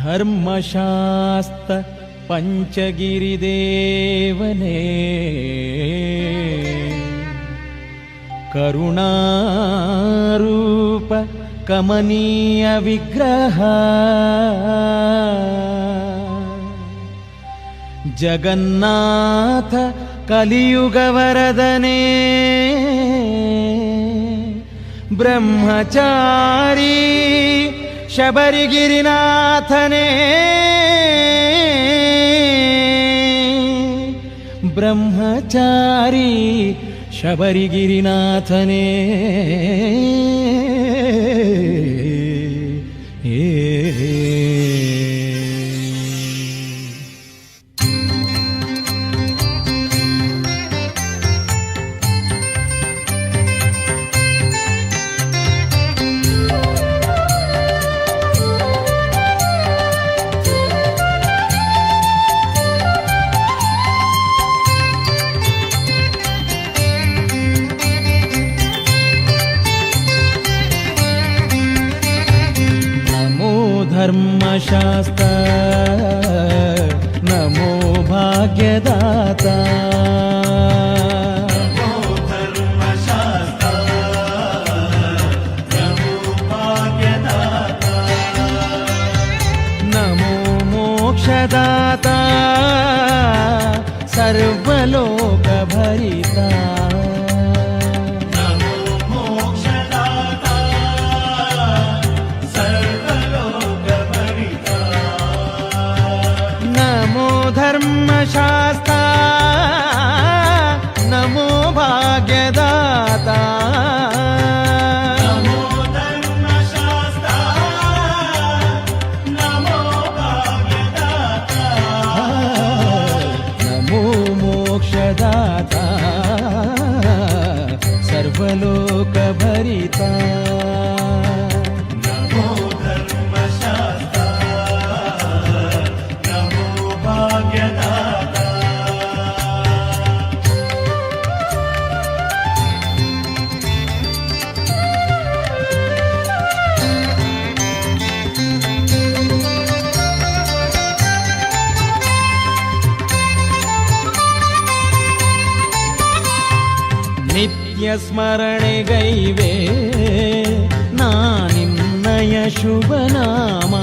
ಧರ್ಮಶಾಸ್ತ್ರ ಪಂಚಗಿರಿದೇವನೇ ಕರುಣಾರೂಪ ಕಮನೀಯ ವಿಗ್ರಹ ಜಗನ್ನಾಥ ಕಲಿಯುಗ ವರದನೇ ಬ್ರಹ್ಮಚಾರಿ ಶಬರಿಗಿರಿನಾಥನೇ ಬ್ರಹ್ಮಚಾರಿ ಶಬರಿಗಿರಿನಾಥನೇ ಧರ್ಮಶಾಸ್ತ್ರ ನಮೋ ಭಾಗ್ಯದಾತ ನಮೋ ಮೋಕ್ಷದಾತ ಸರ್ವಲೋಕ ಭರಿತ ಧರ್ಮಶಾಸ್ತ್ರ ನಮೋ ಭಾಗ್ಯದಾತ ನಮೋ ಧರ್ಮಶಾಸ್ತ್ರ ನಮೋ ಭಾಗ್ಯದಾತ ನಮೋ ಮೋಕ್ಷದಾತ ಸರ್ವಲೋಕ ಭರಿತ ನಿತ್ಯ ಸ್ಮರಣೆಗೈವೆ ನಾನಿನ್ನಯ ಶುಭನಾಮ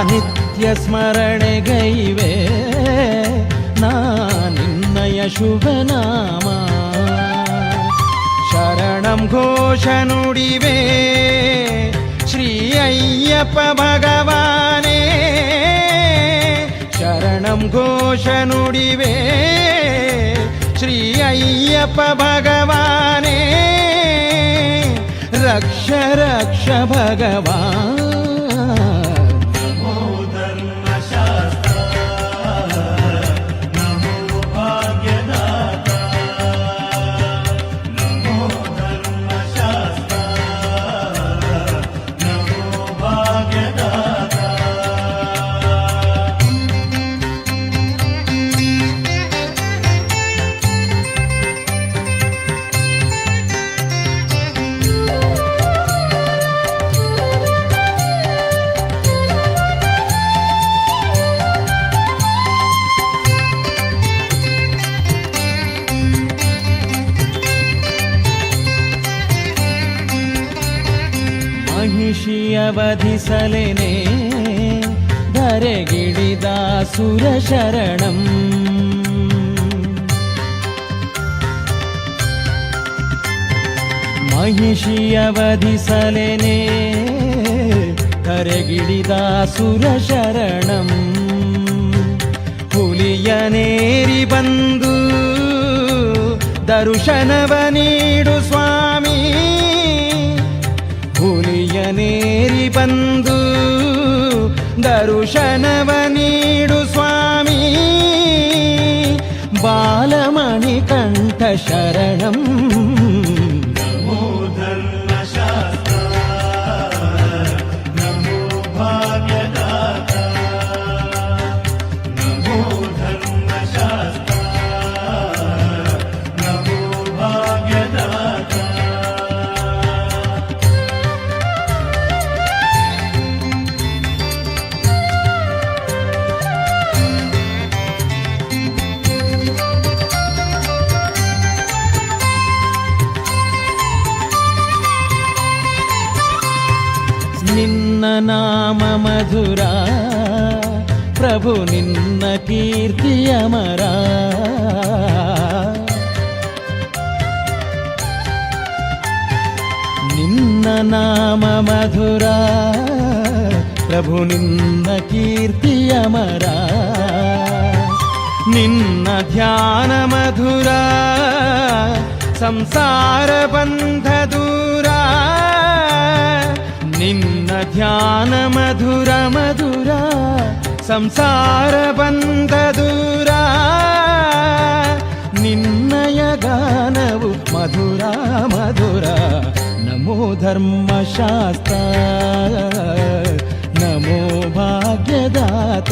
ನಿತ್ಯ ಸ್ಮರಣೆಗೈವೆ ನಾನಿನ್ನಯ ಶುಭನಾಮ ಶರಣಂ ಘೋಷ ನುಡಿವೆ ಶ್ರೀ ಅಯ್ಯಪ್ಪ ಭಗವಾನೇ ಶರಣಂ ಘೋಷ ನುಡಿವೆ ಶ್ರೀ ಅಯ್ಯಪ್ಪ ಭಗವಾನೇ ರಕ್ಷ ರಕ್ಷ ಭಗವಾನ್ ನಮೋ ಧರ್ಮಶಾಸ್ತ್ರ ನಮೋ ಭಾಗ್ಯದಾತ ನಮೋ ಧರ್ಮಶಾಸ್ತ್ರ ನಮೋ ಭಾಗ್ಯದಾತ ಮಹಿಷಿಯ ವಧಿಸಲೆನೆ ಧರೆಗಿಳಿದ ಸುರ ಶರಣಂ ಮಹಿಷಿಯ ವಧಿಸಲೆನೆ ಧರೆಗಿಳಿದ ಸುರ ಶರಣಂ ಹುಲಿಯನೇರಿ ಬಂದು ದರ್ಶನವ ನೀಡು ಸ್ವಾಮಿ ಹುಲಿಯನೇರಿ ಬಂದು ದರ್ಶನವ ನೀಡು ಸ್ವಾಮಿ ಬಾಲಮಣಿ ಕಂಠ ಶರಣಂ ನಮೋ ಧರ್ಮಶಾಸ್ತ್ರ ನಮೋ ಭಾಗ್ಯದಾತ ನಮೋ ಧರ್ಮಶಾಸ್ತ್ರ ನಮೋ ಭಾಗ್ಯದಾತ ನಿನ್ನ ನಾಮ ಮಧುರ ಪ್ರಭು ನಿನ್ನ ಕೀರ್ತಿಯ ಮರ ನಿನ್ನ ನಾಮ ಮಧುರ ಪ್ರಭು ನಿನ್ನ ಕೀರ್ತಿಯ ಮರ ನಿನ್ನ ಧ್ಯಾನ ಮಧುರ ಸಂಸಾರ ಬಂಧ ದೂರ ನಿನ್ನ ಧ್ಯಾನ ಮಧುರ ಮಧುರ ಸಂಸಾರ ಬಂಧ ದೂರ ನಿನ್ನಯ ಗಾನವು ಮಧುರ ಮಧುರ ನಮೋ ಧರ್ಮಶಾಸ್ತ್ರ ನಮೋ ಭಾಗ್ಯದಾತ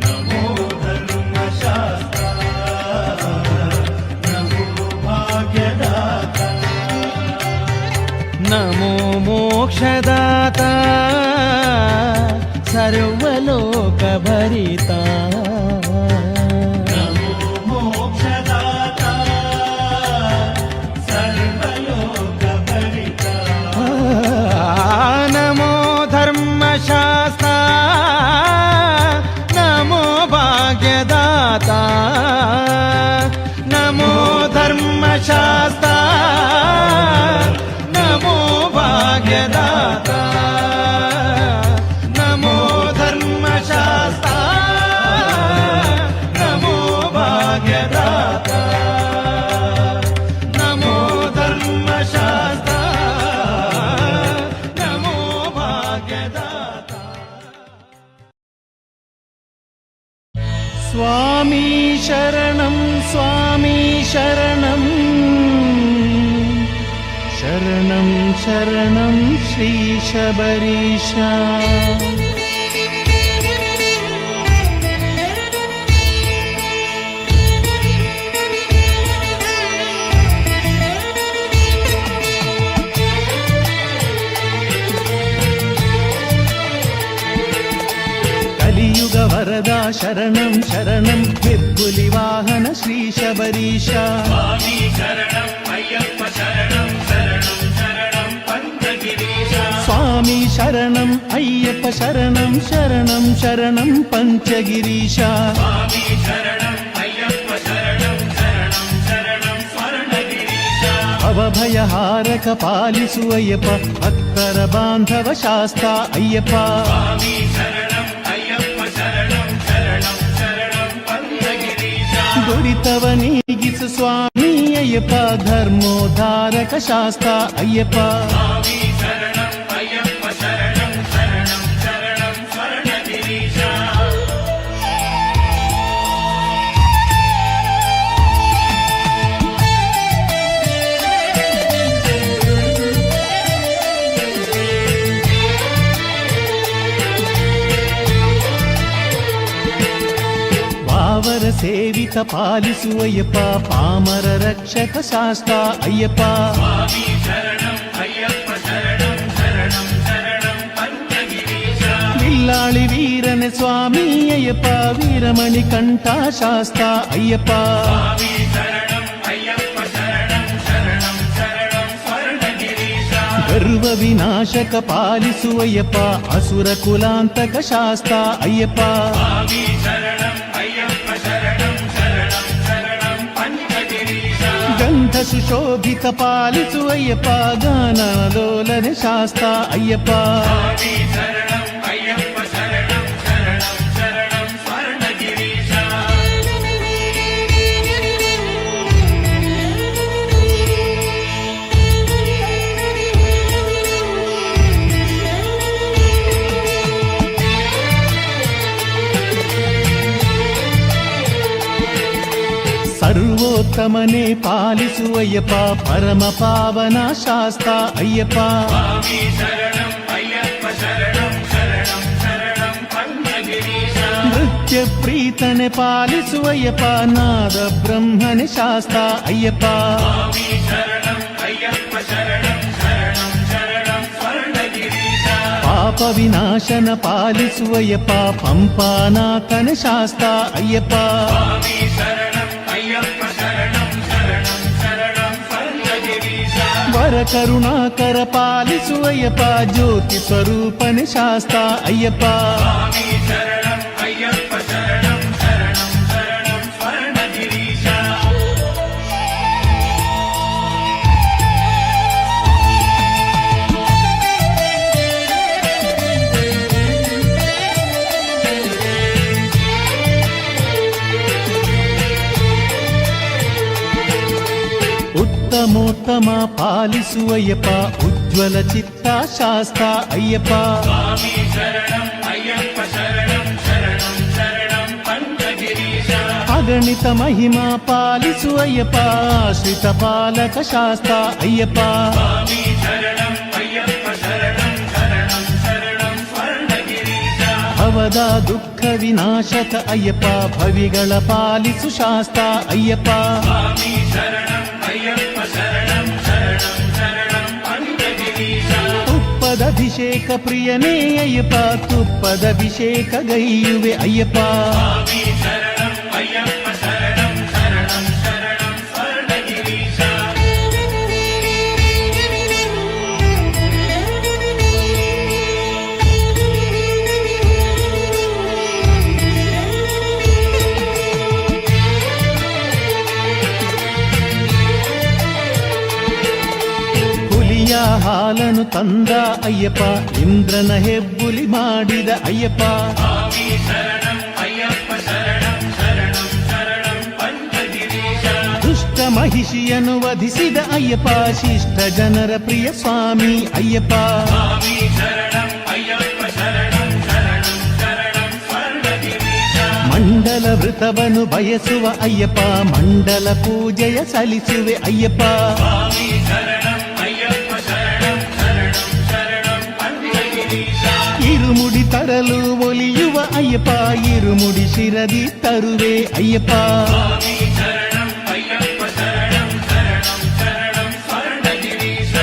ನಮೋ ಧರ್ಮಶಾಸ್ತ್ರ ನಮೋ ಭಾಗ್ಯದಾತ ನಮೋ ಮೋಕ್ಷದಾತ ಸರ್ವಲೋಕ ಭರಿತ ನಮೋ ಮೋಕ್ಷದಾತ ಸರ್ವಲೋಕ ಭರಿತ ನಮೋ ಧರ್ಮಶಾಸ್ತ್ರ ನಮೋ ಭಾಗ್ಯದಾತ ನಮೋ ಧರ್ಮಶಾಸ್ತ್ರ ನಮೋ ಭಾಗ್ಯದಾತ ನಮೋ ಧರ್ಮಶಾಸ್ತ್ರ ನಮೋ ಭಾಗ್ಯದಾತ ನಮೋ ಧರ್ಮಶಾಸ್ತ್ರ ನಮೋ ಭಾಗ್ಯದಾತ ಸ್ವಾಮಿ ಶರಣಂ ಸ್ವಾಮಿ ಶರಣಂ ಶರಣಂ ಶರಣಂ ಶ್ರೀ ಶಬರೀಶ ಕಲಿಯುಗ ವರದ ಶರಣಂ ಶರಣಂ ಹೆಬ್ಬುಲಿ ವಾಹನ ಶ್ರೀ ಶಬರೀಶ ಸ್ವಾಮಿ ಶರಣಂ ಅಯ್ಯಪ್ಪ ಶರಣಂ ಶರಣಂ ಶರಣಂ ಪಂಚಗಿರೀಶ ಸ್ವಾಮಿ ಶರಣಂ ಅಯ್ಯಪ್ಪ ಶರಣಂ ಶರಣಂ ಶರಣಂ ಪಂಚಗಿರೀಶ ಸ್ವಾಮಿ ಶರಣಂ ಅಯ್ಯಪ್ಪ ಶರಣಂ ಶರಣಂ ಶರಣಂ ಸ್ವರ್ಣಗಿರೀಶ ಭವಭಯಹಾರಕ ಪಾಲಿಸುವಯ್ಯಪ್ಪ ಭಕ್ತರ ಬಾಂಧವ ಶಾಸ್ತ ಅಯ್ಯಪ್ಪ ಸ್ವಾಮಿ ಶರಣಂ ಅಯ್ಯಪ್ಪ ಶರಣಂ ಶರಣಂ ಶರಣಂ ಪಂಚಗಿರೀಶ ದುರಿತವ ನೀಗಿಸು ಸ್ವಾಮಿ ಅಯ್ಯಪ್ಪ ಧರ್ಮೋದ್ಧಾರಕ ಶಾಸ್ತ ಅಯ್ಯಪ್ಪ ಸ್ವಾಮಿ ಶರಣಂ ಅಯ್ಯಪ್ಪ ಶರಣಂ ಶರಣಂ ಶರಣಂ ಸ್ವರ್ಣಗಿರೀಶ ಪಾವರ ಸೇವಿತ ಪಾಲಿಸುವಯ್ಯಪ್ಪ ಪಾಮರ ರಕ್ಷಕ ಶಾಸ್ತ ಅಯ್ಯಪ್ಪ ಸ್ವಾಮಿ ಶರಣಂ ಅಯ್ಯಪ್ಪ ಶರಣಂ ಶರಣಂ ಶರಣಂ ಪಂಚಗಿರೀಶ ಬಿಲ್ಲಾಳಿ ವೀರನೆ ಸ್ವಾಮಿ ಅಯ್ಯಪ್ಪ ವೀರಮಣಿ ಕಂಠ ಶಾಸ್ತ ಅಯ್ಯಪ್ಪ ಸ್ವಾಮಿ ಶರಣಂ ಅಯ್ಯಪ್ಪ ಶರಣಂ ಶರಣಂ ಶರಣಂ ಸ್ವರ್ಣಗಿರೀಶ ಗರ್ವ ವಿನಾಶಕ ಪಾಲಿಸುವಯ್ಯಪ್ಪ ಅಸುರ ಕುಲಾಂತಕ ಶಾಸ್ತ ಅಯ್ಯಪ್ಪ ಸ್ವಾಮಿ ಶರಣಂ ಅಯ್ಯಪ್ಪ ಶರಣಂ ಶರಣಂ ಶರಣಂ ಪಂಚಗಿರೀಶ ಗಂಧ ಸುಶೋಭಿತ ಪಾಲಿಸುವಯ್ಯಪ್ಪ ಗಾನಲೋಲನೆ ಶಾಸ್ತ ಅಯ್ಯಪ್ಪ ಸ್ವಾಮಿ ಶರಣಂ ಅಯ್ಯಪ್ಪ ಶರಣಂ ಶರಣಂ ಶರಣಂ ಸ್ವರ್ಣಗಿರೀಶ ಸರ್ವೋತ್ತಮನೆ ಪಾಲಿಸುವಯ್ಯಪ್ಪ ಪರಮ ಪಾವನ ಶಾಸ್ತ ಅಯ್ಯಪ್ಪ ಸ್ವಾಮಿ ಶರಣಂ ಅಯ್ಯಪ್ಪ ಶರಣಂ ಶರಣಂ ಶರಣಂ ಪಂಚಗಿರೀಶ ನೃತ್ಯ ಪ್ರೀತನೆ ಪಾಲಿಸುವಯ್ಯಪ್ಪ ನಾದ ಬ್ರಹ್ಮನೆ ಶಾಸ್ತ ಅಯ್ಯಪ್ಪ ಸ್ವಾಮಿ ಶರಣಂ ಅಯ್ಯಪ್ಪ ಶರಣಂ ಶರಣಂ ಶರಣಂ ಸ್ವರ್ಣಗಿರೀಶ ಪಾಪ ವಿನಾಶನ ಪಾಲಿಸುವಯ್ಯಪ್ಪ ಪಂಪಾನಾಥನೆ ಶಾಸ್ತ ಅಯ್ಯಪ್ಪ ಸ್ವಾಮಿ ಶರಣಂ ಅಯ್ಯಪ್ಪ ಶರಣಂ ಶರಣಂ ಶರಣಂ ಪಂಚಗಿರೀಶ ವರ ಕರುಣಾಕರ ಪಾಲಿಸು ಅಯ್ಯಪ್ಪ ಜ್ಯೋತಿ ಸ್ವರೂಪನೆ ಶಾಸ್ತ ಅಯ್ಯಪ್ಪ ಸ್ವಾಮಿ ಶರಣಂ ಅಯ್ಯಪ್ಪ ಶರಣಂ ಶರಣಂ ಶರಣಂ ಸ್ವರ್ಣಗಿರೀಶ ಉತ್ತಮೋತ್ತಮ ಪಾಲಿಸು ಅಯ್ಯಪ್ಪ ಉಜ್ವಲ ಚಿತ್ತ ಶಾಸ್ತ ಅಯ್ಯಪ್ಪ ಸ್ವಾಮಿ ಶರಣಂ ಅಯ್ಯಪ್ಪ ಶರಣಂ ಶರಣಂ ಶರಣಂ ಪಂಚಗಿರೀಶ ಅಗಣಿತ ಮಹಿಮಾ ಪಾಲಿಸು ಅಯ್ಯಪ್ಪ ಆಶ್ರಿತ ಪಾಲಕ ಶಾಸ್ತ ಅಯ್ಯಪ್ಪ ಸ್ವಾಮಿ ಶರಣಂ ಅಯ್ಯಪ್ಪ ಶರಣಂ ಶರಣಂ ಶರಣಂ ಸ್ವರ್ಣಗಿರೀಶ ಭವದ ದುಃಖ ವಿನಾಶಕ ಅಯ್ಯಪ್ಪ ಭವಿಗಳ ಪಾಲಿಸು ಶಾಸ್ತ ಅಯ್ಯಪ್ಪ ಸ್ವಾಮಿ ಶರಣಂ ಅಯ್ಯಪ್ಪ ಶರಣಂ ಶರಣಂ ಶರಣಂ ಪಂಚಗಿರೀಶ ತುಪ್ಪದಭಿಷೇಕ ಪ್ರಿಯನೇ ಅಯ್ಯಪ್ಪ ತುಪ್ಪದಭಿಷೇಕ ಗೈಯುವೆ ಅಯ್ಯಪ್ಪ ಸ್ವಾಮಿ ಶರಣಂ ಅಯ್ಯಪ್ಪ ಶರಣಂ ಶರಣಂ ಶರಣಂ ಸ್ವರ್ಣಗಿರೀಶ ಹುಲಿಯ ಹಾಲನು ತಂದ ಅಯ್ಯಪ್ಪ ಇಂದ್ರನ ಹೆಬ್ಬುಲಿ ಮಾಡಿದ ಅಯ್ಯಪ್ಪ ಸ್ವಾಮಿ ಶರಣಂ ಅಯ್ಯಪ್ಪ ಶರಣಂ ಶರಣಂ ಶರಣಂ ಪಂಚಗಿರೀಶ ದುಷ್ಟ ಮಹಿಷಿಯನ್ನು ವಧಿಸಿದ ಅಯ್ಯಪ್ಪ ಶಿಷ್ಟ ಜನರ ಪ್ರಿಯ ಸ್ವಾಮಿ ಅಯ್ಯಪ್ಪ ಸ್ವಾಮಿ ಶರಣಂ ಅಯ್ಯಪ್ಪ ಶರಣಂ ಶರಣಂ ಶರಣಂ ಸ್ವರ್ಣಗಿರೀಶ ಮಂಡಲ ವೃತವನ್ನು ಬಯಸುವ ಅಯ್ಯಪ್ಪ ಮಂಡಲ ಪೂಜೆಯ ಸಲ್ಲಿಸುವೆ ಅಯ್ಯಪ್ಪ ಸ್ವಾಮಿ ಶರಣಂ ಅಯ್ಯಪ್ಪ ಶರಣಂ ಶರಣಂ ಶರಣಂ ಪಂಚಗಿರೀಶ ಇರುಮುಡಿ ತರಲು ಒಲಿಯುವ ಅಯ್ಯಪ್ಪ ಇರುಮುಡಿ ಶಿರದಿ ತರುವೆ ಅಯ್ಯಪ್ಪ ಸ್ವಾಮಿ ಶರಣಂ ಅಯ್ಯಪ್ಪ ಶರಣಂ ಶರಣಂ ಶರಣಂ ಸ್ವರ್ಣಗಿರೀಶ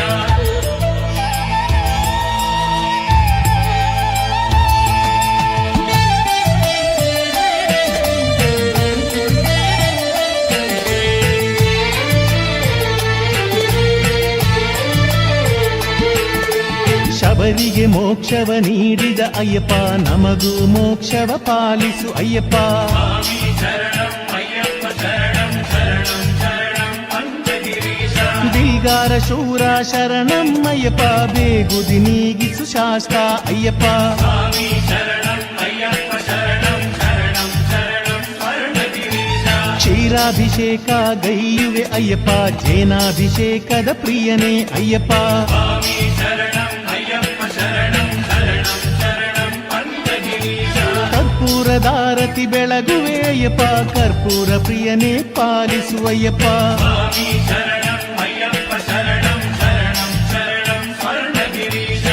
ಶಬರಿಗೆ ಮೋಕ್ಷವ ನೀಡಿದ ಅಯ್ಯಪ್ಪ ನಮಗೂ ಮೋಕ್ಷವ ಪಾಲಿಸು ಅಯ್ಯಪ್ಪ ಸ್ವಾಮಿ ಶರಣಂ ಅಯ್ಯಪ್ಪ ಶರಣಂ ಶರಣಂ ಶರಣಂ ಪಂಚಗಿರೀಶ ದಿಲ್ಗಾರ ಶೂರ ಶರಣಂ ಅಯ್ಯಪ್ಪ ಬೇಗುದಿ ನೀಗಿಸು ಶಾಸ್ತ ಅಯ್ಯಪ್ಪ ಸ್ವಾಮಿ ಶರಣಂ ಅಯ್ಯಪ್ಪ ಶರಣಂ ಶರಣಂ ಶರಣಂ ಸ್ವರ್ಣಗಿರೀಶ ಕ್ಷೀರಾಭಿಷೇಕ ಗೈಯುವೆ ಅಯ್ಯಪ್ಪ ಜೇನಾಭಿಷೇಕದ ಪ್ರಿಯನೇ ಅಯ್ಯಪ್ಪ ಸ್ವಾಮಿ ಶರಣಂ ಅಯ್ಯಪ್ಪ ಶರಣಂ ಶರಣಂ ಶರಣಂ ಪಂಚಗಿರೀಶ ಕರ್ಪೂರದಾರತಿ ಬೆಳಗುವೆ ಅಯ್ಯಪ್ಪ ಕರ್ಪೂರ ಪ್ರಿಯನೇ ಪಾಲಿಸು ಅಯ್ಯಪ್ಪ ಸ್ವಾಮಿ ಶರಣಂ ಅಯ್ಯಪ್ಪ ಶರಣಂ ಶರಣಂ ಶರಣಂ ಸ್ವರ್ಣಗಿರೀಶ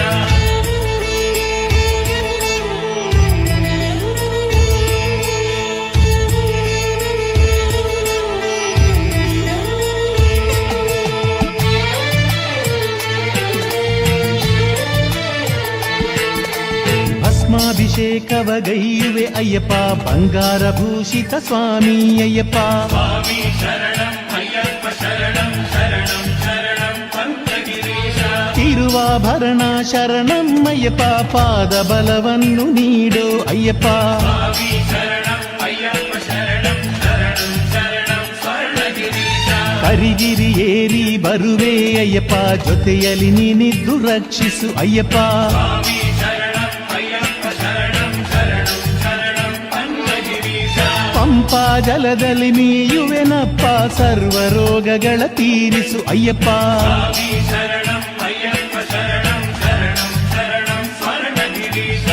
ಭಸ್ಮಾಭಿಷೇಕವ ಗೈಯುವೆ ಅಯ್ಯಪ್ಪ ಬಂಗಾರ ಭೂಷಿತ ಸ್ವಾಮಿ ಅಯ್ಯಪ್ಪ ಸ್ವಾಮಿ ಶರಣಂ ಅಯ್ಯಪ್ಪ ಶರಣಂ ಶರಣಂ ಶರಣಂ ಪಂಚಗಿರೀಶ ತಿರುವಾಭರಣ ಶರಣಂ ಅಯ್ಯಪ್ಪ ಪಾದ ಬಲವನ್ನು ನೀಡು ಅಯ್ಯಪ್ಪ ಸ್ವಾಮಿ ಶರಣಂ ಅಯ್ಯಪ್ಪ ಶರಣಂ ಶರಣಂ ಶರಣಂ ಸ್ವರ್ಣಗಿರೀಶ ಕರಿಗಿರಿ ಏರಿ ಬರುವೆ ಅಯ್ಯಪ್ಪ ಜೊತೆಯಲ್ಲಿ ನೀನಿದ್ದು ರಕ್ಷಿಸು ಅಯ್ಯಪ್ಪ ಸ್ವಾಮಿ ಶರಣಂ ಅಯ್ಯಪ್ಪ ಶರಣಂ ಶರಣಂ ಶರಣಂ ಪಂಚಗಿರೀಶ ಪಂಪಾ ಜಲದಲ್ಲಿ ಮೀಯುವೆನಪ್ಪ ಸರ್ವ ರೋಗಗಳ ತೀರಿಸು ಅಯ್ಯಪ್ಪ ಸ್ವಾಮಿ ಶರಣಂ ಅಯ್ಯಪ್ಪ ಶರಣಂ ಶರಣಂ ಶರಣಂ ಸ್ವರ್ಣಗಿರೀಶ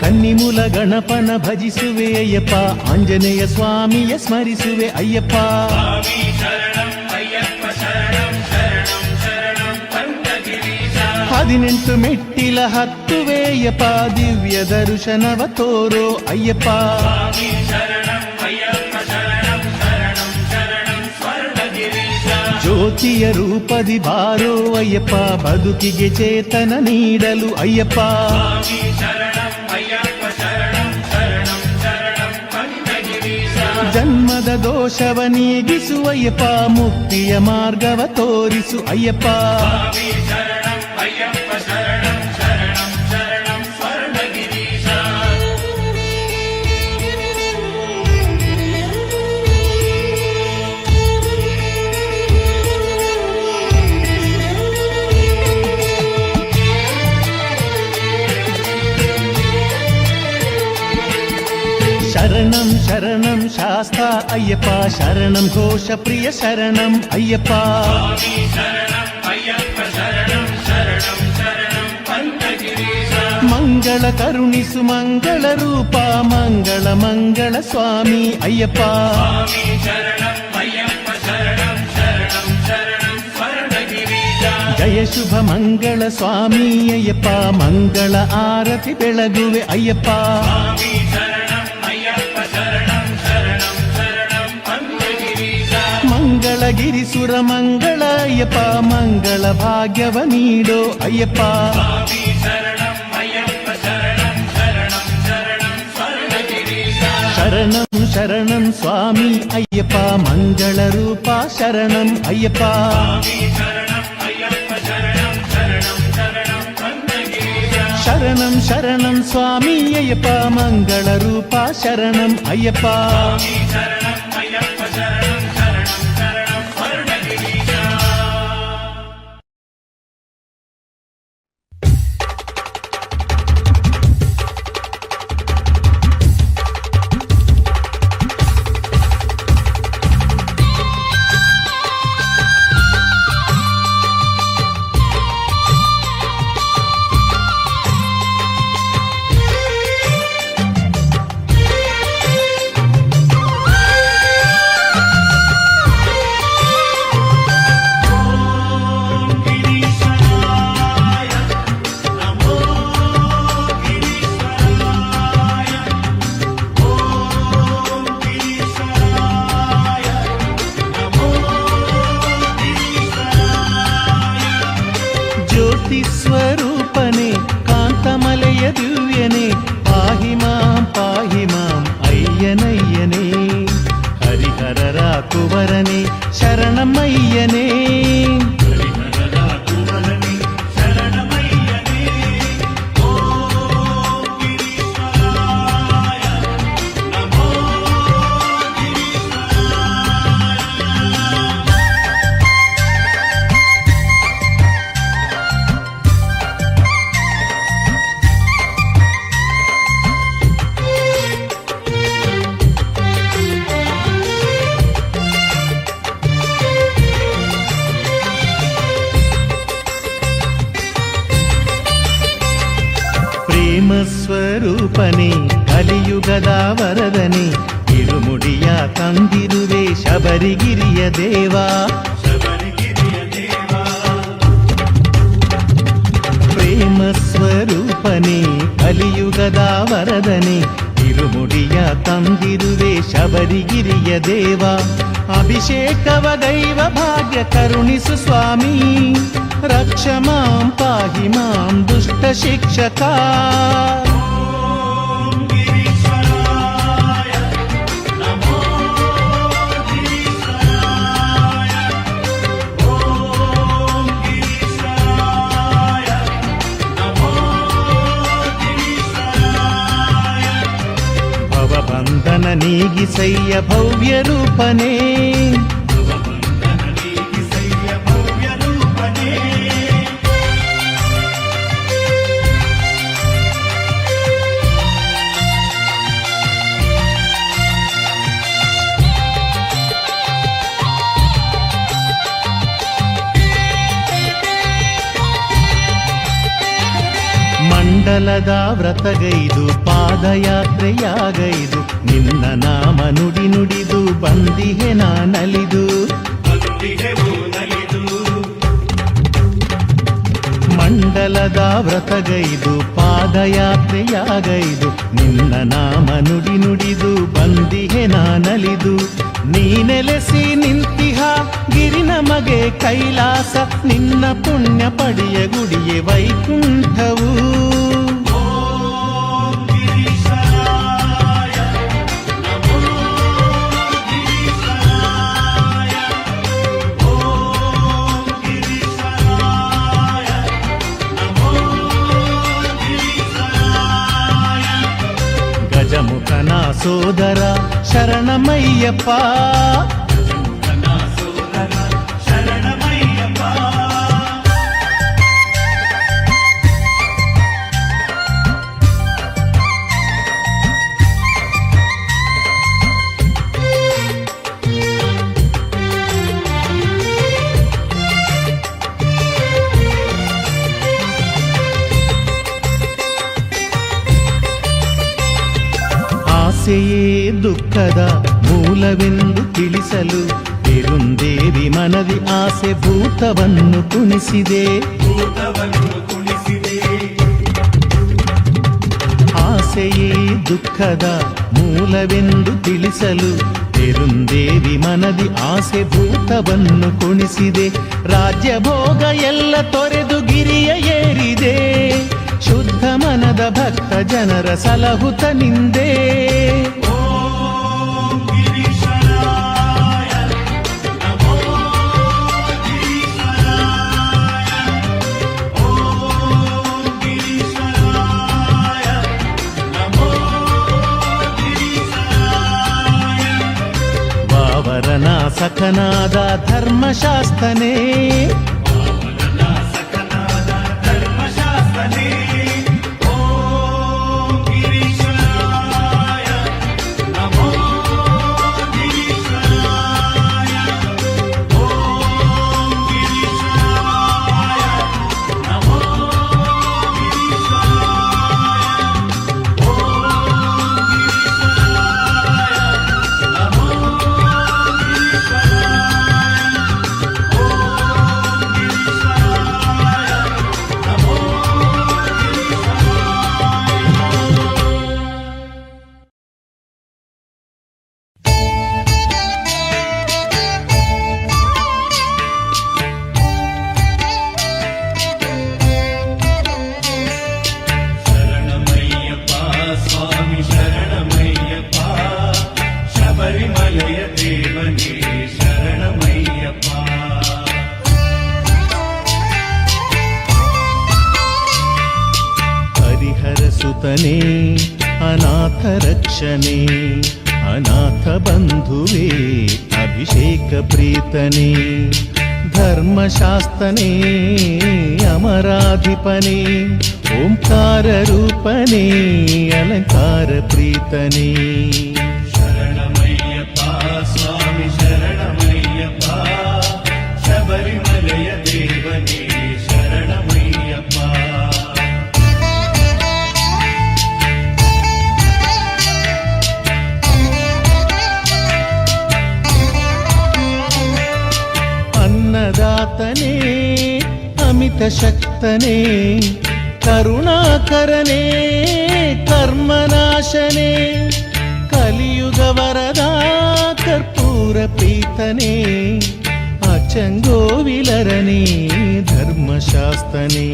ಕನ್ನಿಮೂಲ ಗಣಪನ ಭಜಿಸುವೆ ಅಯ್ಯಪ್ಪ ಆಂಜನೇಯ ಸ್ವಾಮಿಯ ಸ್ಮರಿಸುವೆ ಅಯ್ಯಪ್ಪ ಸ್ವಾಮಿ ಶರಣಂ ಅಯ್ಯಪ್ಪ ಶರಣಂ ಶರಣಂ ಶರಣಂ ಪಂಚಗಿರೀಶ 18 ಮೆಟ್ಟಿಲ ಹತ್ತುವೆ ಅಯ್ಯಪ್ಪ ದಿವ್ಯ ದರ್ಶನವ ತೋರೋ ಅಯ್ಯಪ್ಪ ಸ್ವಾಮಿ ಶರಣಂ ಅಯ್ಯಪ್ಪ ಶರಣಂ ಶರಣಂ ಶರಣಂ ಸ್ವರ್ಣಗಿರೀಶ ಜ್ಯೋತಿಯ ರೂಪದಿ ಬಾರೋ ಅಯ್ಯಪ್ಪ ಬದುಕಿಗೆ ಚೇತನ ನೀಡಲು ಅಯ್ಯಪ್ಪ ಸ್ವಾಮಿ ಶರಣಂ ಅಯ್ಯಪ್ಪ ಶರಣಂ ಶರಣಂ ಶರಣಂ ಪಂಚಗಿರೀಶ ಜನ್ಮದ ದೋಷವ ನೀಗಿಸು ಅಯ್ಯಪ್ಪ ಮುಕ್ತಿಯ ಮಾರ್ಗವ ತೋರಿಸು ಅಯ್ಯಪ್ಪ ಸ್ವಾಮಿ ಶರಣಂ ಅಯ್ಯಪ್ಪ ಶರಣಂ ಶರಣಂ ಶರಣಂ ಸ್ವರ್ಣಗಿರೀಶ ಶರಣಂ ಶರಣಂ ಶಾಸ್ತ ಅಯ್ಯಪ್ಪ ಶರಣಂ ಘೋಷ ಪ್ರಿಯ ಶರಣಂ ಅಯ್ಯಪ್ಪ ಸ್ವಾಮಿ ಶರಣಂ ಅಯ್ಯಪ್ಪ ಶರಣಂ ಶರಣಂ ಶರಣಂ ಪಂಚಗಿರೀಶ ಮಂಗಳ ಕರುಣಿಸು ಮಂಗಳ ರೂಪ ಮಂಗಳ ಮಂಗಳ ಸ್ವಾಮಿ ಅಯ್ಯಪ್ಪ ಸ್ವಾಮಿ ಶರಣಂ ಅಯ್ಯಪ್ಪ ಶರಣಂ ಶರಣಂ ಶರಣಂ ಸ್ವರ್ಣಗಿರೀಶ ಜಯ ಶುಭ ಮಂಗಳ ಸ್ವಾಮಿ ಅಯ್ಯಪ್ಪ ಮಂಗಳ ಆರತಿ ಬೆಳಗುವೆ ಅಯ್ಯಪ್ಪ ಸ್ವಾಮಿ ಶರಣಂ ಅಯ್ಯಪ್ಪ ಶರಣಂ ಶರಣಂ ಶರಣಂ ಪಂಚಗಿರೀಶ ಮಂಗಳಗಿರಿಸುರ ಮಂಗಳ ಅಯ್ಯಪ್ಪ ಮಂಗಳ ಭಾಗ್ಯವ ನೀಡೋ ಅಯ್ಯಪ್ಪ ಸ್ವಾಮಿ ಶರಣಂ ಅಯ್ಯಪ್ಪ ಶರಣಂ ಶರಣಂ ಶರಣಂ ಸ್ವರ್ಣಗಿರೀಶ ಶರಣಂ ಶರಣಂ ಸ್ವಾಮಿ ಅಯ್ಯಪ್ಪ ಮಂಗಳ ರೂಪ ಶರಣಂ ಅಯ್ಯಪ್ಪ ಸ್ವಾಮಿ ಶರಣಂ ಅಯ್ಯಪ್ಪ ಶರಣಂ ಶರಣಂ ಶರಣಂ ಪಂಚಗಿರೀಶ ಶರಣಂ ಶರಣಂ ಸ್ವಾಮಿ ಅಯ್ಯಪ್ಪ ಮಂಗಳ ರೂಪ ಶರಣಂ ಅಯ್ಯಪ್ಪ ಸ್ವಾಮಿ ಶರಣಂ ಅಯ್ಯಪ್ಪ ಶರಣಂ ಶರಣಂ ಶರಣಂ ಸ್ವರ್ಣಗಿರೀಶ ಜ್ಯೋತಿ ಸ್ವರೂಪನೆ ಕಾಂತಮಲೆಯ ದಿವ್ಯನೆ ಪಾಹಿ ಮಾಂ ಅಯ್ಯನಯ್ಯನೇ ಹರಿಹರರ ಕುವರನೆ ಶರಣಮಯ್ಯನೇ ಹರಿಹರರ ಕುವರನೆ ಶರಣಮಯ್ಯನೇ ಓಂ ಗಿರೀಶ್ವರಾಯ ನಮೋ ಗಿರೀಶ್ವರಾಯ ಪ್ರೇಮ ಸ್ವರೂಪನೆ ಕಲಿಯುಗದ ವರದನೆ ಇರುಮುಡಿಯ ತಂದಿರುವೆ ಶಬರಿಗಿರಿಯ ದೇವಾ ಶಬರಿಗಿರಿಯ ದೇವ ಪ್ರೇಮ ಸ್ವರೂಪನೆ ಕಲಿಯುಗದ ವರದನೆ ಇರುಮುಡಿಯ ತಂದಿರುವೆ ಶಬರಿಗಿರಿಯ ದೇವ ಅಭಿಷೇಕವ ಗೈವ ಭಾಗ್ಯ ಕರುಣಿಸು ಸ್ವಾಮಿ ರಕ್ಷ ಮಾಂ ಪಾಹಿ ಮಾಂ ದುಷ್ಟ ಶಿಕ್ಷಕ ಓಂ ಗಿರೀಶ್ವರಾಯ ನಮೋ ಗಿರೀಶ್ವರಾಯ ಓಂ ಗಿರೀಶ್ವರಾಯ ನಮೋ ಗಿರೀಶ್ವರಾಯ ಭವಬಂಧನ ನೀಗಿಸಯ್ಯ ಭವ್ಯ ರೂಪನೇ ಭವಬಂಧನ ನೀಗಿಸಯ್ಯ ಭವ್ಯ ರೂಪನೇ ಮಂಡಲದ ವ್ರತಗೈದು ಪಾದಯಾತ್ರೆಯಾಗೈದು ನಿನ್ನ ನಾಮ ನುಡಿ ನುಡಿದು ಬಂದಿಹೆ ನಾನಲಿದು ಬಂದಿಗೆವು ನಲಿದು ಮಂಡಲದ ವ್ರತಗೈದು ಪಾದಯಾತ್ರೆಯಾಗೈದು ನಿನ್ನ ನಾಮ ನುಡಿ ನುಡಿದು ಬಂದಿಹೆ ನಾನಲಿದು ನೀ ನೆಲೆಸಿ ನಿಂತಿಹ ಗಿರಿ ನಮಗೆ ಕೈಲಾಸ ನಿನ್ನ ಪುಣ್ಯ ಪಡೆಯ ಗುಡಿಯೇ ವೈಕುಂಠವು. ಓಂ ಗಿರೀಶಾಯ ನಮೋ ಗಿರೀಶಾಯ ಓಂ ಗಿರೀಶಾಯ ನಮೋ ಗಿರೀಶಾಯ. ಗಜಮುಖನ ಸೋದರ ಶರಣಮಯ್ಯಪ್ಪ, ನನ್ನ ಸೋದರ ಶರಣಮಯ್ಯಪ್ಪ. ಆಸೆಯೇ ದುಃಖದ ಮೂಲವೆಂದು ತಿಳಿಸಲು ಪೆರುಂದೇವಿ ಮನದಿ ಆಸೆ ಭೂತವನ್ನು ಕುಣಿಸಿದೆ. ಭೂತವನ್ನು ಕುಣಿಸಿದೆ. ಆಸೆಯೇ ದುಃಖದ ಮೂಲವೆಂದು ತಿಳಿಸಲು ಪೆರುಂದೇವಿ ಮನದಿ ಆಸೆ ಭೂತವನ್ನು ಕುಣಿಸಿದೆ. ರಾಜ್ಯ ಭೋಗ ಎಲ್ಲ ತೊರೆದು ಗಿರಿಯ ಏರಿದೆ, ಶುದ್ಧ ಮನದ ಭಕ್ತ ಜನರ ಸಲಹುತ ನಿಂದೆ. ಓಂ ಗಿರೀಶಾಯ ನಮೋ ಗಿರೀಶಾಯ ಓಂ ಗಿರೀಶಾಯ ನಮೋ ಗಿರೀಶಾಯ. ವಾವರನ ಸಖನಾದ ಧರ್ಮಶಾಸ್ತನೇ, ಪಾವನ ಸಖನಾದ ಧರ್ಮಶಾಸ್ತ್ರನೇ. ಓಂ ಗಿರೀಶಾಯ ನಮೋ ಗಿರೀಶಾಯ ಓಂ ಗಿರೀಶಾಯ ನಮೋ ಗಿರೀಶಾಯ ಓಂ ಗಿರೀಶಾಯ ನಮೋ ಶರಣಮಯ್ಯಪ್ಪ ಸ್ವಾಮಿ ಶರಣಮಯ್ಯಪ್ಪ ಶಬರಿಮಲೆಯ ದೇವನೇ ಶರಣಮಯ್ಯಪ್ಪ. ಹರಿಹರ ಸುತನೇ ಅನಾಥ ರಕ್ಷಣೆ, ಅನಾಥ ಬಂಧುವೇ ಅಭಿಷೇಕ ಪ್ರೀತನೇ, ಧರ್ಮಶಾಸ್ತನೇ ಅಮರಾಧಿಪನೇ, ಓಂಕಾರ ರೂಪನೇ ಅಲಂಕಾರ ಪ್ರೀತನೇ. ಶರಣಮಯ್ಯಪ್ಪ ಸ್ವಾಮಿ ಶರಣಮಯ್ಯಪ್ಪ ಶಬರಿಮಲೆಯ ದೇವನೇ ಶರಣಮಯ್ಯಪ್ಪ. ಅನ್ನದಾತನೇ ಅಮಿತ ಶಕ್ತನೇ, ಕರುಣಾಕರನೇ ಕರ್ಮನಾಶನೇ, ಕಲಿಯುಗ ವರದ ಕರ್ಪೂರ ಪ್ರೀತನೇ, ಅಚಂಗೋವಿಲರನೇ ಧರ್ಮಶಾಸ್ತನೇ,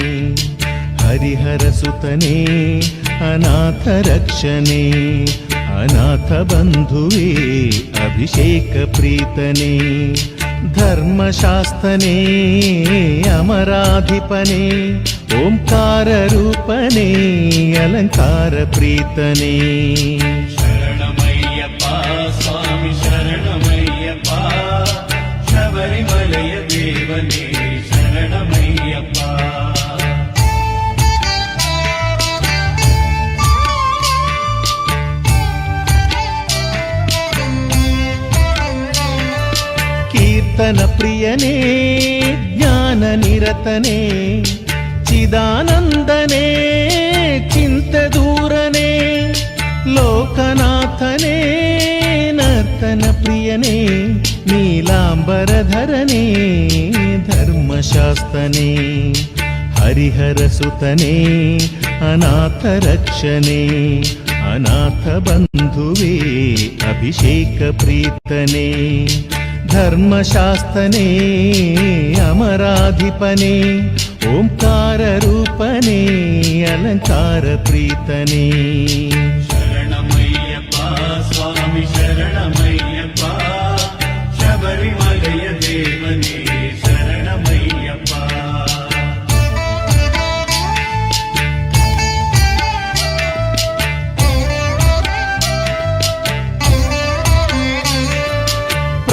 ಹರಿಹರ ಸುತನೇ ಅನಾಥ ರಕ್ಷಣೆ, ಅನಾಥ ಬಂಧುವೇ ಅಭಿಷೇಕ ಪ್ರೀತನೇ, ಧರ್ಮಶಾಸ್ತನೇ ಅಮರಾಧಿಪನೇ, ಓಂಕಾರ ರೂಪನೇ ಅಲಂಕಾರ ಪ್ರೀತನೇ. ಶರಣಮಯ್ಯಪ್ಪ ಸ್ವಾಮಿ ಶರಣಮಯ್ಯಪ್ಪ ಶಬರಿಮಲೆಯ ದೇವನೇ ಶರಣಮಯ್ಯಪ್ಪ. ಕೀರ್ತನ ಪ್ರಿಯನೇ ಜ್ಞಾನ ನಿರತನೇ, ಚಿದಾನಂದನೇ ಚಿಂತೆ ದೂರನೇ, ಲೋಕನಾಥನೇ ನರ್ತನ ಪ್ರಿಯನೇ, ನೀಲಾಂಬರಧರನೇ ಧರ್ಮಶಾಸ್ತನೇ, ಹರಿಹರ ಸುತನೇ ಅನಾಥ ರಕ್ಷಣೆ, ಅನಾಥ ಬಂಧುವೇ ಅಭಿಷೇಕ ಪ್ರೀತನೇ, ಧರ್ಮಶಾಸ್ತನೇ ಅಮರಾಧಿಪನೇ ಓಂಕಾರ ರೂಪನೇ ಅಲಂಕಾರ ಪ್ರೀತನೇ ಶರಣಮಯ್ಯಪ್ಪ ಸ್ವಾಮಿ ಶರಣಮಯ್ಯಪ್ಪ ಶಬರಿಮಲೆಯ ದೇವನೇ ಶರಣಮಯ್ಯಪ್ಪ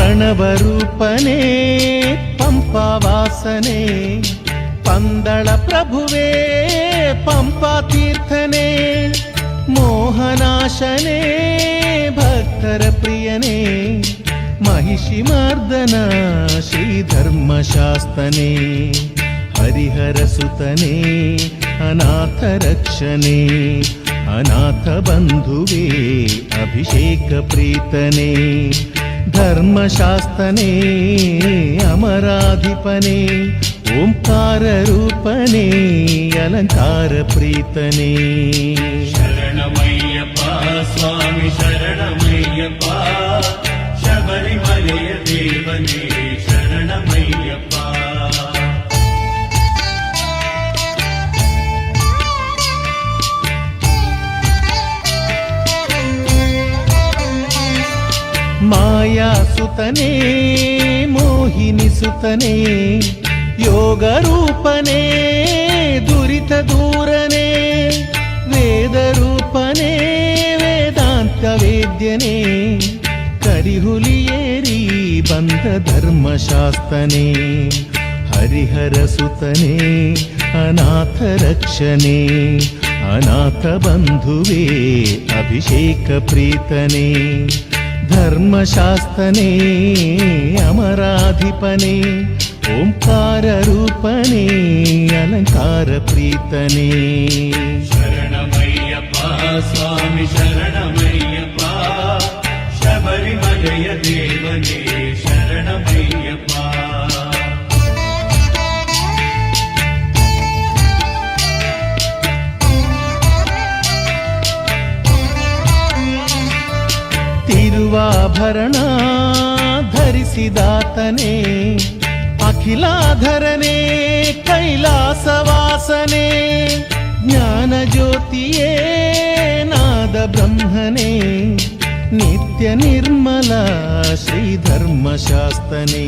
ಪ್ರಣವರೂಪನೇ ಪಂಪಾವಾಸನೆ ಪಂದಳ ಪ್ರಭುವೇ ಪಂಪಾತೀರ್ಥನೇ ಮೋಹನಾಶನೇ ಭಕ್ತರ ಪ್ರಿಯನೇ ಮಹಿಷಿ ಮರ್ದನ ಶ್ರೀ ಧರ್ಮಶಾಸ್ತನೇ ಹರಿಹರ ಸುತನೇ ಅನಾಥ ರಕ್ಷಣೆ ಅನಾಥ ಬಂಧುವೇ ಅಭಿಷೇಕ ಪ್ರೀತನೇ ಧರ್ಮಶಾಸ್ತನೇ ಅಮರಾಧಿಪನೇ ಓಂಕಾರ ರೂಪನೇ ಅಲಂಕಾರ ಪ್ರೀತನೇ ಶರಣಮಯ್ಯಪ್ಪ ಸ್ವಾಮಿ ಶರಣಮಯ್ಯಪ್ಪ ಶಬರಿಮಲೆಯ ದೇವನೇ ಶರಣಮಯ್ಯಪ್ಪ ಮಾಯಾಸುತನೇ ಮೋಹಿನಿ ಸುತನೇ ಯೋಗ ರೂಪನೇ ದುರಿತ ದೂರನೇ ವೇದ ರೂಪನೇ ವೇದಾಂತ ವೇದ್ಯನೇ ಕರಿಹುಲಿಯೇರಿ ಬಂದ ಧರ್ಮಶಾಸ್ತನೇ ಹರಿಹರ ಸುತನೇ ಅನಾಥ ರಕ್ಷಣೆ ಅನಾಥ ಬಂಧುವೇ ಅಭಿಷೇಕ ಪ್ರೀತನೇ ಧರ್ಮಶಾಸ್ತನೇ ಅಮರಾಧಿಪನೇ ಓಂಕಾರ ರೂಪನೇ ಅಲಂಕಾರ ಪ್ರೀತನೇ ಶರಣಮಯ್ಯಪ್ಪ ಸ್ವಾಮಿ ಶರಣಮಯ್ಯಪ್ಪ ಶಬರಿಮಲೆಯ ದೇವನೇ ಶರಣಮಯ್ಯಪ್ಪ ತಿರುವಾಭರಣ ಧರಿಸಿದಾತನೇ ಅಖಿಲಾಧರನೇ ಕೈಲಾಸವಾಸನೆ ಜ್ಞಾನ ಜ್ಯೋತಿಯೇ ನಾದ ಬ್ರಹ್ಮನೇ ನಿತ್ಯ ನಿರ್ಮಲ ಶ್ರೀ ಧರ್ಮಶಾಸ್ತನೇ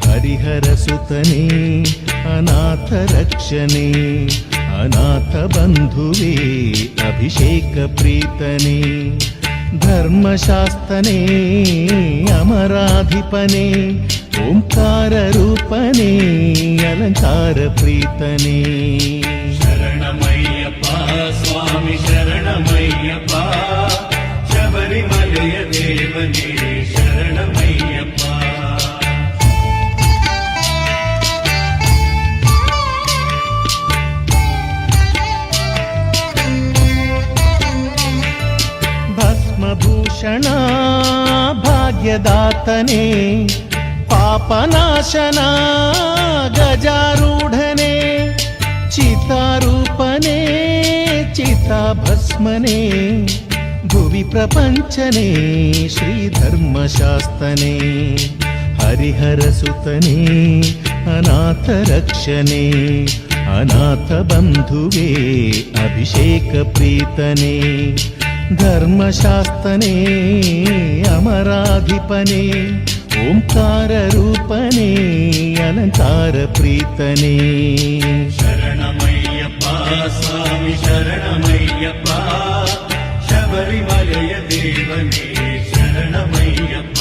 ಹರಿಹರ ಸುತನೇ ಅನಾಥ ರಕ್ಷಣೆ ಅನಾಥ ಬಂಧುವೇ ಅಭಿಷೇಕ ಪ್ರೀತನೇ ಧರ್ಮಶಾಸ್ತನೇ ಅಮರಾಧಿಪನೇ ಓಂಕಾರ ರೂಪನೇ ಅಲಂಕಾರ ಪ್ರೀತನೇ ಶರಣಮಯ್ಯಪ್ಪ ಸ್ವಾಮಿ ಶರಣಮಯ್ಯಪ್ಪ ಶಬರಿಮಲೆಯ ದೇವನೇ ಶರಣಮಯ್ಯಪ್ಪ ಭಸ್ಮಭೂಷಣ ಭಾಗ್ಯದಾತನೇ ಪಾಪನಾಶನ ಗಜಾರೂಢನೇ ಚಿತಾರೂಪನೇ ಚಿತಾಭಸ್ಮನೇ ಭುವಿ ಪ್ರಪಂಚನೇ ಶ್ರೀ ಧರ್ಮಶಾಸ್ತನೇ ಹರಿಹರ ಸುತನೇ ಅನಾಥ ರಕ್ಷಣೆ ಅನಾಥ ಬಂಧುವೇ ಅಭಿಷೇಕ ಪ್ರೀತನೇ ಧರ್ಮಶಾಸ್ತನೇ ಅಮರಾಧಿಪನೇ ಓಂಕಾರ ರೂಪನೇ ಅಲಂಕಾರ ಪ್ರೀತನೇ ಶರಣಮಯ್ಯಪ್ಪ ಸ್ವಾಮಿ ಶರಣಮಯ್ಯಪ್ಪ ಶಬರಿಮಲೆಯ ದೇವನೇ ಶರಣಮಯ್ಯಪ್ಪ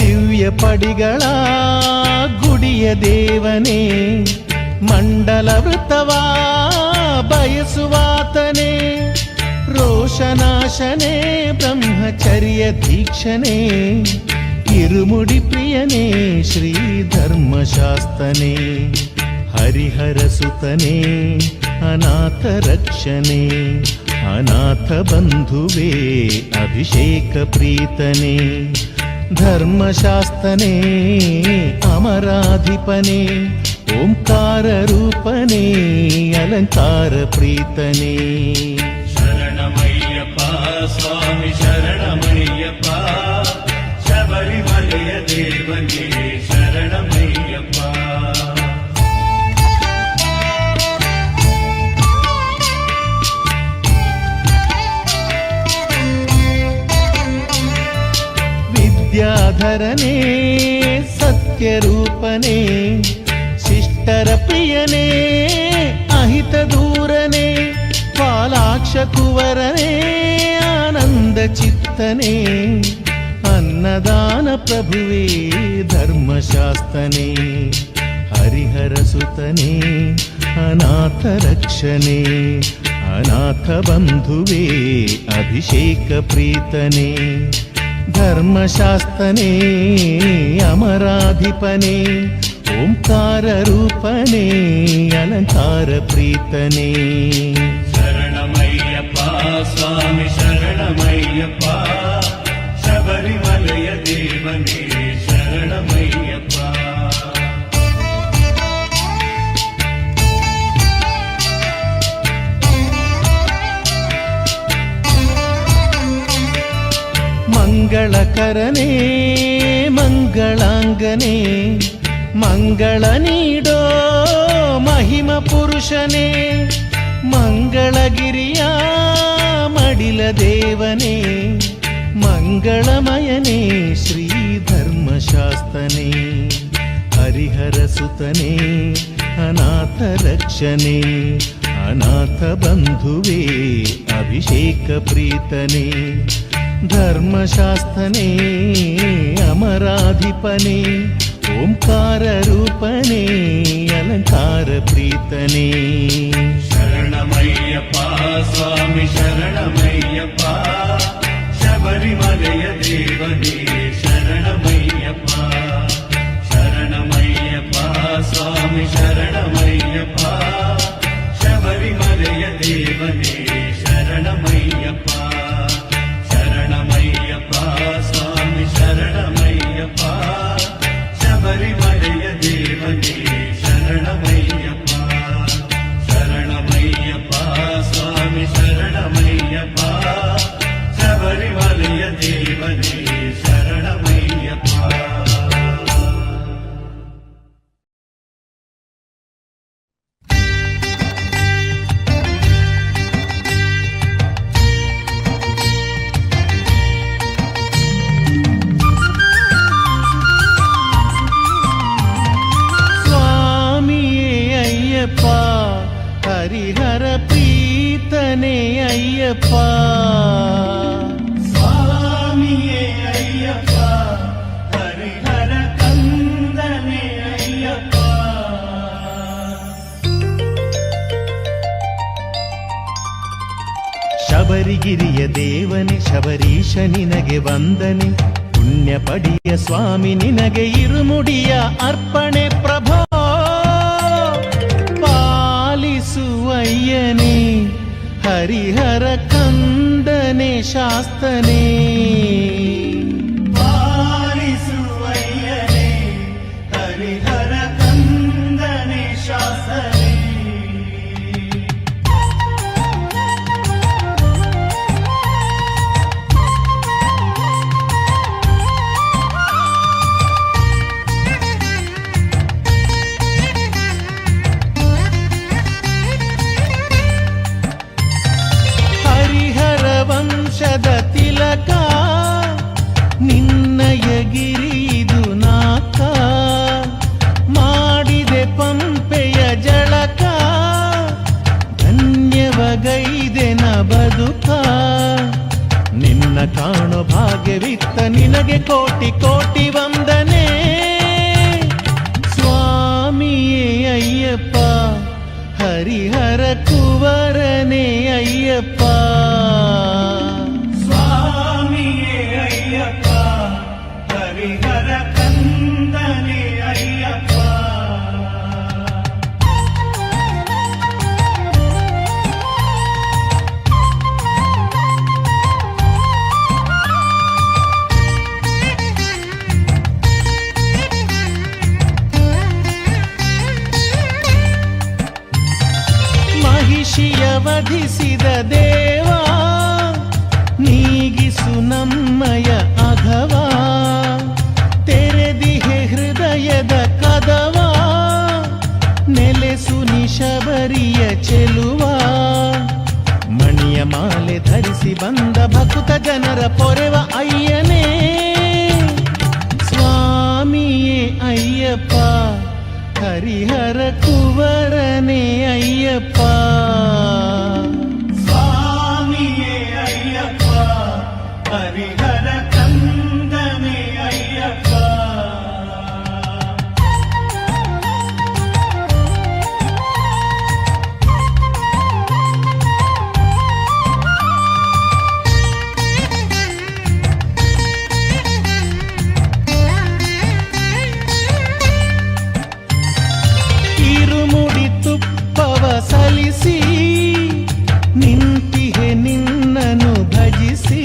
ದಿವ್ಯ ಪಡಿಗಳ ಗುಡಿಯ ದೇವನೇ ಮಂಡಲ ವೃತ್ತವಾ ಬಯಸುವಾತನೇ ರೋಷನಾಶನೇ ಬ್ರಹ್ಮಚರ್ಯ ದೀಕ್ಷನೇ ಇರುಮುಡಿ ಪ್ರಿಯನೇ ಶ್ರೀ ಧರ್ಮಶಾಸ್ತನೇ ಹರಿಹರ ಸುತನೇ ಅನಾಥ ರಕ್ಷಣೆ ಅನಾಥ ಬಂಧುವೇ ಅಭಿಷೇಕ ಪ್ರೀತನೇ ಧರ್ಮಶಾಸ್ತನೇ ಅಮರಾಧಿಪನೇ ಓಂಕಾರ ರೂಪನೇ ಅಲಂಕಾರ ಪ್ರೀತನೇ. ಶರಣಮಯ್ಯಪ್ಪ ಸ್ವಾಮಿ ಶರಣಮಯ್ಯಪ್ಪ, ಶಬರಿಮಲೆಯ ದೇವನೇ ಶರಣಮಯ್ಯಪ್ಪ. ವಿದ್ಯಾಧರನೇ ಸತ್ಯರೂಪನೇ, ಶಿಷ್ಟರ ಪ್ರಿಯನೇ ಅಹಿತ ದೂರನೇ, ಪಾಲಾಕ್ಷ ಕುವರನೇ ಆನಂದ ಚಿತ್ತನೇ, ಅನ್ನದಾನ ಪ್ರಭುವೇ ಧರ್ಮಶಾಸ್ತನೇ, ಹರಿಹರ ಸುತನೇ ಅನಾಥ ರಕ್ಷಣೆ, ಅನಾಥ ಬಂಧುವೇ ಅಭಿಷೇಕ ಪ್ರೀತನೇ, ಧರ್ಮಶಾಸ್ತನೇ ಅಮರಾಧಿಪನೇ, ಓಂಕಾರ ರೂಪನೇ ಅಲಂಕಾರ ಪ್ರೀತನೇ. ಶರಣಮಯ್ಯಪ್ಪ ಸ್ವಾಮಿ ಶರಣಮಯ್ಯಪ್ಪ, ಶಬರಿಮಲೆಯ ದೇವನೇ ಶರಣಮಯ್ಯಪ್ಪ. ಮಂಗಳಕರನೇ ಮಂಗಳಾಂಗನೇ, ಮಂಗಳ ನೀಡೋ ಮಹಿಮ ಪುರುಷನೇ, ಮಂಗಳಗಿರಿಯ ಮಡಿಲ ದೇವನೇ, ಮಂಗಳಮಯನೇ ಶ್ರೀ ಧರ್ಮಶಾಸ್ತನೇ, ಹರಿಹರ ಸುತನೇ ಅನಾಥ ರಕ್ಷಣೆ, ಅನಾಥ ಬಂಧುವೇ ಅಭಿಷೇಕ ಪ್ರೀತನೇ, ಧರ್ಮಶಾಸ್ತನೇ ಅಮರಾಧಿಪನೇ, ಓಂಕಾರ ರೂಪನೇ ಅಲಂಕಾರ ಪ್ರೀತನೇ. ಶರಣಮಯ್ಯಪ್ಪ ಸ್ವಾಮಿ ಶರಣಮಯ್ಯಪ್ಪ, ಶಬರಿಮಲೆಯ ದೇವನೇ ಶರಣಮಯ್ಯಪ್ಪ. ಶರಣಮಯ್ಯಪ್ಪ ಸ್ವಾಮಿ ಶರಣಮಯ್ಯಪ್ಪ, ಶಬರಿಮಲೆಯ ದೇವನೇ ಶರಣಮಯ್ಯಪ್ಪ. ಶರಣಮಯ್ಯಪ್ಪ ಸ್ವಾಮಿ ಶರಣಮಯ್ಯಪ್ಪ, ಶಬರಿಮಲೆಯ ದೇವನೇ ಶರಣಮಯ್ಯಪ್ಪ. ಶರಣಮಯ್ಯಪ್ಪ ಸ್ವಾಮಿ ಶರಣಮಯ್ಯಪ್ಪ, ಶಬರಿಮಲೆಯ ದೇವನೇ ಶರಣಮಯ್ಯಪ್ಪ. ಹರಿಹರ ಪ್ರೀತನೇ ಅಯ್ಯಪ್ಪ, ಸ್ವಾಮಿಯೇ ಅಯ್ಯಪ್ಪ, ಹರಿಹರ ಕಂದನೇ ಅಯ್ಯಪ್ಪ. ಶಬರಿಗಿರಿಯ ದೇವನೇ ಶಬರೀಶ ನಿನಗೆ ವಂದನೆ, ಪುಣ್ಯ ಪಡಿಯ ಸ್ವಾಮಿ ನಿನಗೆ ಇರುಮುಡಿಯ ಅರ್ಪಣೆ ಪ್ರಭೋ. ಪಾಲಿಸುವಯ್ಯನೇ ಹರಿಹರ ಕಂದನೆ ಶಾಸ್ತನೇ, ಪಾಲಿಸುವಯ್ಯನೇ ಹರಿಹರ ಕಂದನೆ ಶಾಸ್ತನೇ. ವಂಶದ ತಿಲಕ ನಿನ್ನಯ ಗಿರಿದು ನಾಕ, ಮಾಡಿದೆ ಪಂಪೆಯ ಜಳಕ, ಧನ್ಯವಗೈದೆ ನ ಬದುಕ. ನಿನ್ನ ಕಾಣೋ ಭಾಗ್ಯವಿತ್ತ ನಿನಗೆ ಕೋಟಿ ಕೋಟಿ ವಂದನೆ, ಸ್ವಾಮಿಯೇ ಅಯ್ಯಪ್ಪ ಹರಿಹರ ಕುವರನೇ ಅಯ್ಯಪ್ಪ. ಸ್ವಾಮಿಯೇ ಅಯ್ಯಪ್ಪ ಹರಿಹರ ಕಂದನೇ ಅಯ್ಯಪ್ಪ. ಮಹಿಷಿಯ ವಧಿಸಿದ ದೇವಾ ನೀಗಿಸು ನಮ್ಮಯ ಅಘವಾ ತೆರೆದಿಹೆ ಹೃದಯದ ಕದವಾ ನೆಲೆಸು ನಿಶಬರಿಯ ಚೆಲುವಾ ಮಣಿಯ ಮಾಲೆ ಧರಿಸಿ ಬಂದ ಭಕ್ತ ಜನರ ಪೊರೆವ ಅಯ್ಯನೇ ಸ್ವಾಮಿಯೇ ಅಯ್ಯಪ್ಪ ಹರಿಹರ ಕುವರನೇ ಅಯ್ಯಪ್ಪ ಸ್ವಾಮಿಯೇ ಅಯ್ಯಪ್ಪ ಹರಿಹರ ಕಂದನೇ ಅಯ್ಯಪ್ಪ ಇರುಮುಡಿ ತುಪ್ಪವ ಸಲಿಸಿ ನಿಂತಿಹೆ ನಿನ್ನನು ಭಜಿಸಿ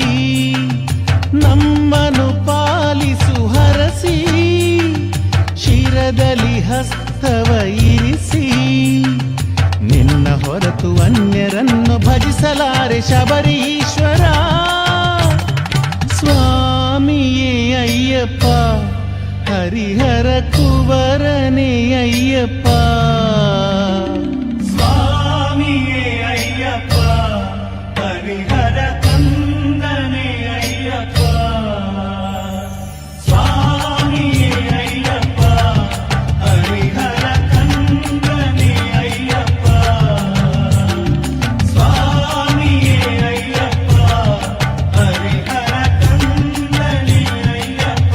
ನಮ್ಮನು ಪಾಲಿಸು ಹರಸಿ ಶಿರದಲ್ಲಿ ಹಸ್ತವ ಇರಿಸಿ ನಿನ್ನ ಹೊರತು ಅನ್ಯರನ್ನು ಭಜಿಸಲಾರೆ ಶಬರೀಶ್ವರ ಸ್ವಾಮಿಯೇ ಅಯ್ಯಪ್ಪ ಹರಿಹರ ಕುವರನೇ ಅಯ್ಯಪ್ಪ ಸ್ವಾಮಿಯೇ ಅಯ್ಯಪ್ಪ ಹರಿಹರ ಕಂದನೇ ಅಯ್ಯಪ್ಪ ಸ್ವಾಮಿಯೇ ಅಯ್ಯಪ್ಪ ಹರಿಹರ ಕಂದನೇ ಅಯ್ಯಪ್ಪ ಸ್ವಾಮಿಯೇ ಅಯ್ಯಪ್ಪ ಹರಿಹರ ಕಂದನೇ ಅಯ್ಯಪ್ಪ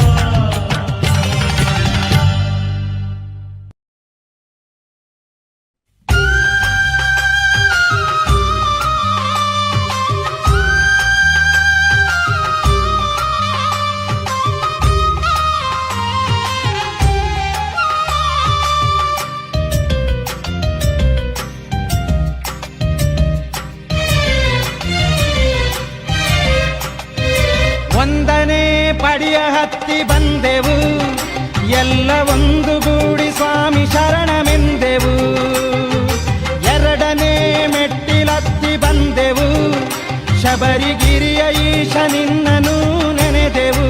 ಒಂದನೇ ಪಡಿಯ ಹತ್ತಿ ಬಂದೆವು ಎಲ್ಲ ಒಂದುಗೂಡಿ ಸ್ವಾಮಿ ಶರಣಮೆಂದೆವು ಎರಡನೇ ಮೆಟ್ಟಿಲತ್ತಿ ಬಂದೆವು ಶಬರಿಗಿರಿಯ ಈಶ ನಿನ್ನನು ನೆನೆದೆವು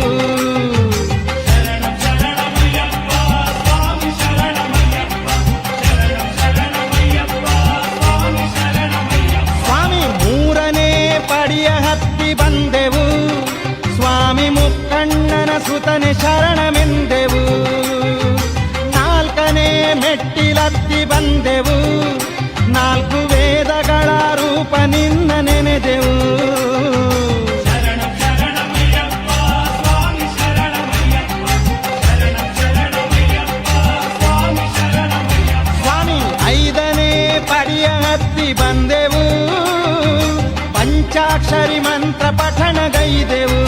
ಸ್ವಾಮಿ ಮೂರನೇ ಪಡಿಯ ಹತ್ತಿ ಬಂದೆವು ಸ್ವಾಮಿ ಮುಕ್ಕಣ್ಣನ ಸುತನೆ ಶರಣಮೆಂದೆವು ನಾಲ್ಕನೇ ಮೆಟ್ಟಿಲತ್ತಿ ಬಂದೆವು ನಾಲ್ಕು ವೇದಗಳ ರೂಪ ನಿನ್ನ ನೆನೆದೆವು ಸ್ವಾಮಿ ಐದನೇ ಪಡಿಯ ಹತ್ತಿ ಬಂದೆವು ಪಂಚಾಕ್ಷರಿ ಮಂತ್ರ ಪಠಣಗೈದೆವು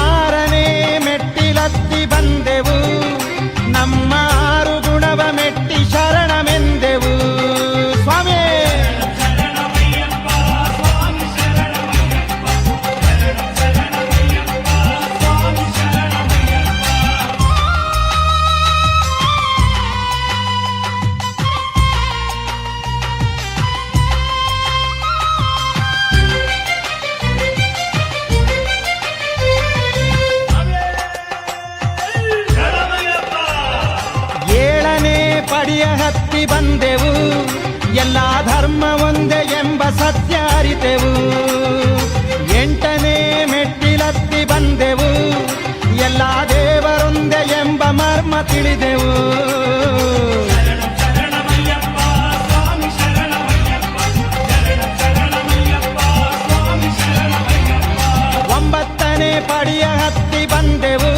ಆರನೇ ಮೆಟ್ಟಿಲತ್ತಿ ಬಂದೆವು ನಮ್ಮ ಆರು ಗುಣವ ಮೆಟ್ಟಿ ಶರಣಮೆಂದೆವು ಸ್ವಾಮಿ ಏಳನೇ ಪಡಿಯ ಹತ್ತಿ ಬಂದೆವು ಎಲ್ಲ ಧರ್ಮ ಒಂದೇ ಎಂಬ ಸತ್ಯ ಅರಿತೆವು ಎಂಟನೇ ಮೆಟ್ಟಿಲತ್ತಿ ಬಂದೆವು ಎಲ್ಲ ದೇವರೊಂದೇ ಎಂಬ ಮರ್ಮ ತಿಳಿದೆವು ಒಂಬತ್ತನೇ ಪಡಿಯ ಹತ್ತಿ ಬಂದೆವು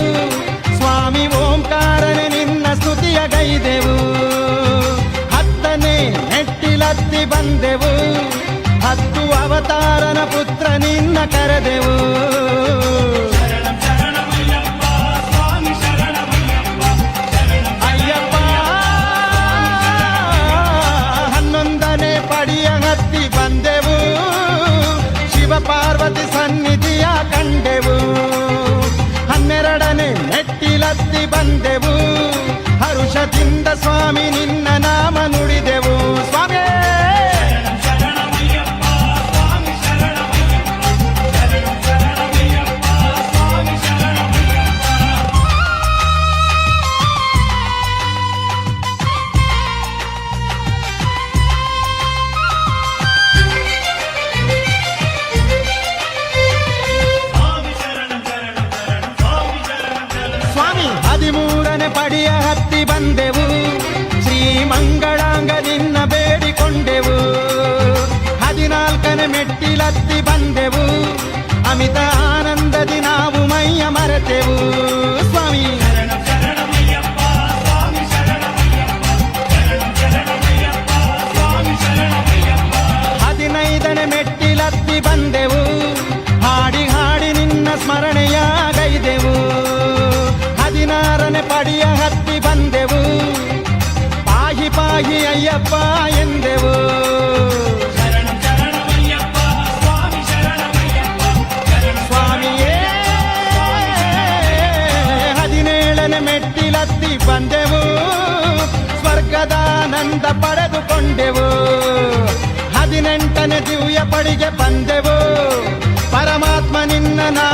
ಸ್ವಾಮಿ ಓಂಕಾರನೆ ನಿನ್ನ ಸ್ತುತಿಯ ಗೈದೆವು ಹತ್ತನೇ ಮೆಟ್ಟಿಲತ್ತಿ ಬಂದೆವು ಹತ್ತು ಅವತಾರನ ಪುತ್ರ ನಿನ್ನ ಕರೆದೆವು ಅಯ್ಯಪ್ಪ ಹನ್ನೊಂದನೇ ಪಡಿಯ ಹತ್ತಿ ಬಂದೆವು ಶಿವ ಪಾರ್ವತಿ ಸನ್ನಿಧಿಯ ಕಂಡೆವು ಹನ್ನೆರಡನೇ ಮೆಟ್ಟಿಲತ್ತಿ ಬಂದೆವು ಹರುಷದಿಂದ ಸ್ವಾಮಿ ನಿನ್ನ ನಾಮ ನುಡಿದೆವು ಸ್ವಾಮಿ ಹತ್ತಿ ಬಂದೆವು ಅಮಿತ ಆನಂದದಿ ನಾವು ಮೈಯ ಮರೆತೆವು ಸ್ವಾಮಿ ಶರಣಂ ಶರಣಮಯ್ಯಪ್ಪ ಸ್ವಾಮಿ ಶರಣಮಯ್ಯಪ್ಪ ಶರಣಂ ಶರಣಮಯ್ಯಪ್ಪ ಸ್ವಾಮಿ ಶರಣಮಯ್ಯಪ್ಪ 15ನೇ ಮೆಟ್ಟಿಲತ್ತಿ ಬಂದೆವು ಹಾಡಿ ಹಾಡಿ ನಿನ್ನ ಸ್ಮರಣೆಯ ಗೈದೆವು 16ನೇ ಪಡಿಯ ಹತ್ತಿ ಬಂದೆವು ಪಾಹಿ ಪಾಹಿ ಅಯ್ಯಪ್ಪ ಎಂದೆವು ಶರಣಂ ಶರಣಮಯ್ಯಪ್ಪ ಸ್ವಾಮಿ ಶರಣಮಯ್ಯಪ್ಪ ಶರಣಂ ಸ್ವಾಮಿಯೇ 17ನೇ ಮೆಟ್ಟಿಲತ್ತಿ ಬಂದೆವು ಸ್ವರ್ಗದಾನಂದ ಪಡೆದುಕೊಂಡೆವು 18ನೇ ದಿವ್ಯ ಪಡಿಗೆ ಬಂದೆವು ಪರಮಾತ್ಮ ನಿನ್ನ ನಾ